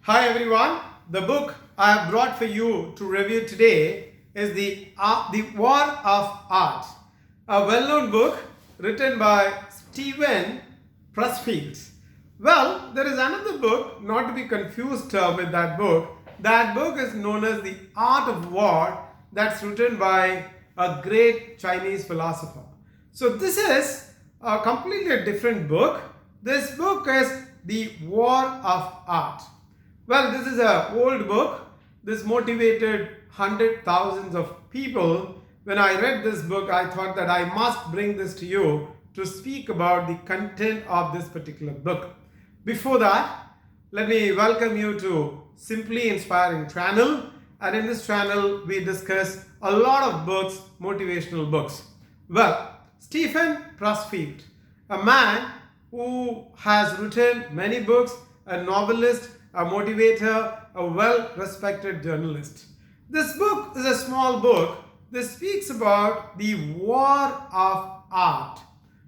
Hi everyone. The book I have brought for you to review today is The War of Art, a well-known book written by Steven Pressfield. Well, there is another book, not to be confused with that book. That book is known as The Art of War, that's written by a great Chinese philosopher. So this is a completely different book. This book is The War of Art. Well, this is an old book. This motivated hundreds, thousands of people. When I read this book, I thought that I must bring this to you to speak about the content of this particular book. Before that, let me welcome you to Simply Inspiring channel. And in this channel, we discuss a lot of books, motivational books. Well, Steven Pressfield, a man who has written many books, a novelist, a motivator, a well-respected journalist. This book is a small book. This speaks about the war of art.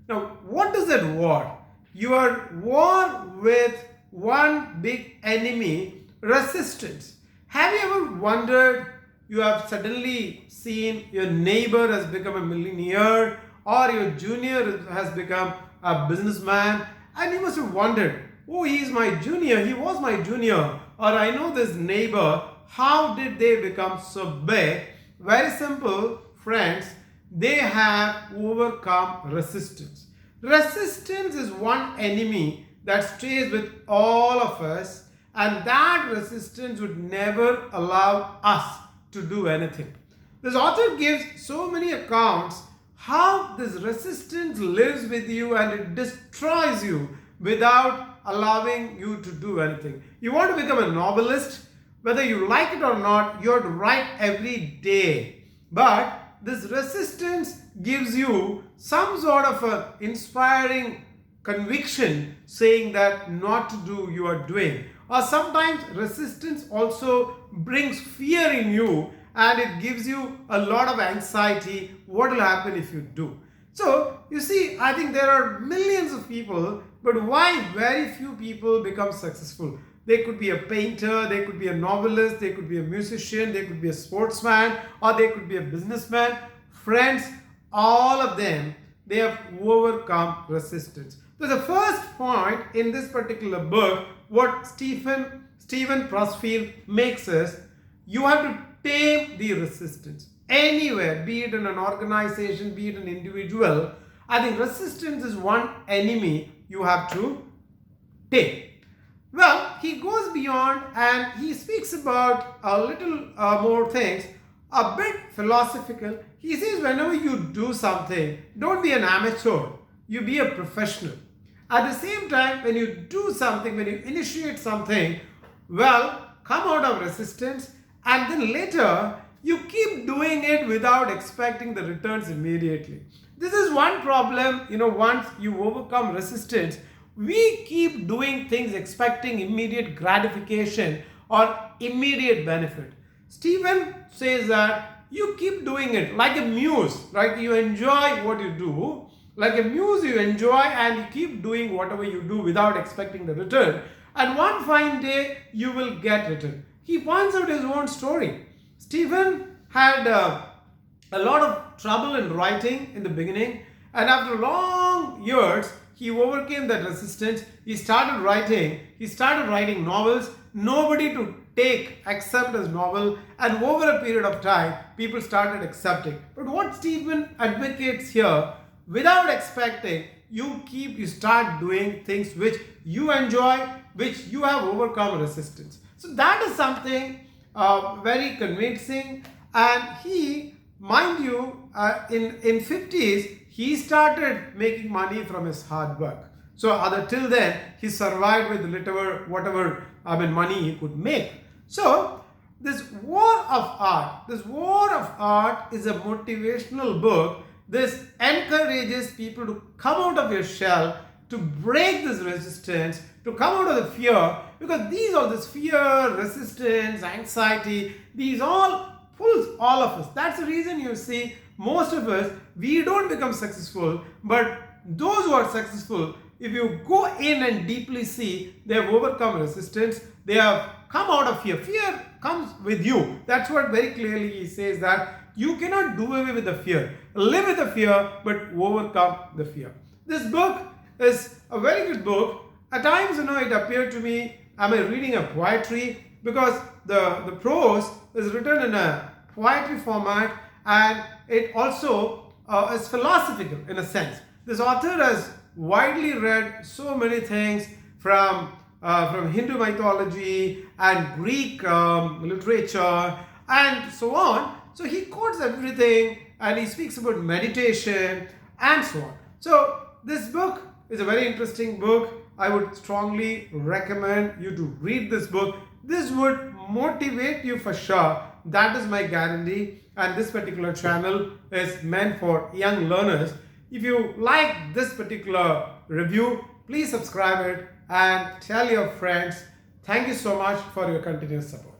Now, what is that war? Your war with one big enemy, resistance. Have you ever wondered, you have suddenly seen your neighbor has become a millionaire or your junior has become a businessman, and you must have wondered, oh, he's my junior, he was my junior, or I know this neighbor, how did they become so big? Very simple, friends, they have overcome resistance. Resistance is one enemy that stays with all of us, and that resistance would never allow us to do anything. This author gives so many accounts how this resistance lives with you and it destroys you without allowing you to do anything. You want to become a novelist, whether you like it or not, you have to write every day. But this resistance gives you some sort of an inspiring conviction saying that not to do you are doing. Or sometimes resistance also brings fear in you and it gives you a lot of anxiety. What will happen if you do? So, you see, I think there are millions of people, but why very few people become successful? They could be a painter, they could be a novelist, they could be a musician, they could be a sportsman, or they could be a businessman. Friends, all of them, they have overcome resistance. So the first point in this particular book, what Steven Pressfield makes is, you have to tame the resistance. Anywhere, be it in an organization, be it an individual, I think resistance is one enemy you have to tame. Well, he goes beyond and he speaks about a little more things, a bit philosophical. He says whenever you do something, don't be an amateur, you be a professional. At the same time, when you do something, when you initiate something, well, come out of resistance and then later you keep doing it without expecting the returns immediately. This is one problem, once you overcome resistance, we keep doing things expecting immediate gratification or immediate benefit. Stephen says that you keep doing it like a muse, right? You enjoy what you do. Like a muse, you enjoy and you keep doing whatever you do without expecting the return. And one fine day, you will get return. He points out his own story. Stephen had a lot of trouble in writing in the beginning, and after long years, he overcame that resistance. He started writing novels, nobody to take except his novel, and over a period of time, people started accepting. But what Stephen advocates here, without expecting, you start doing things which you enjoy, which you have overcome resistance. So that is something very convincing. And he, mind you, in 50s, he started making money from his hard work. So till then, he survived with whatever money he could make. So this war of art is a motivational book. This encourages people to come out of your shell, to break this resistance, to come out of the fear, because this fear, resistance, anxiety, these all pulls all of us. That's the reason you see most of us, we don't become successful, but those who are successful, if you go in and deeply see, they have overcome resistance. They have come out of fear. Fear comes with you. That's what very clearly he says, that you cannot do away with the fear. Live with the fear, but overcome the fear. This book is a very good book. At times, it appeared to me, am I reading a poetry? Because the prose is written in a poetry format, and it also is philosophical in a sense. This author has widely read so many things from Hindu mythology and Greek literature and so on. So he quotes everything, and he speaks about meditation and so on. So this book is a very interesting book. I would strongly recommend you to read this book. This would motivate you for sure. That is my guarantee. And this particular channel is meant for young learners. If you like this particular review, please subscribe it and tell your friends. Thank you so much for your continuous support.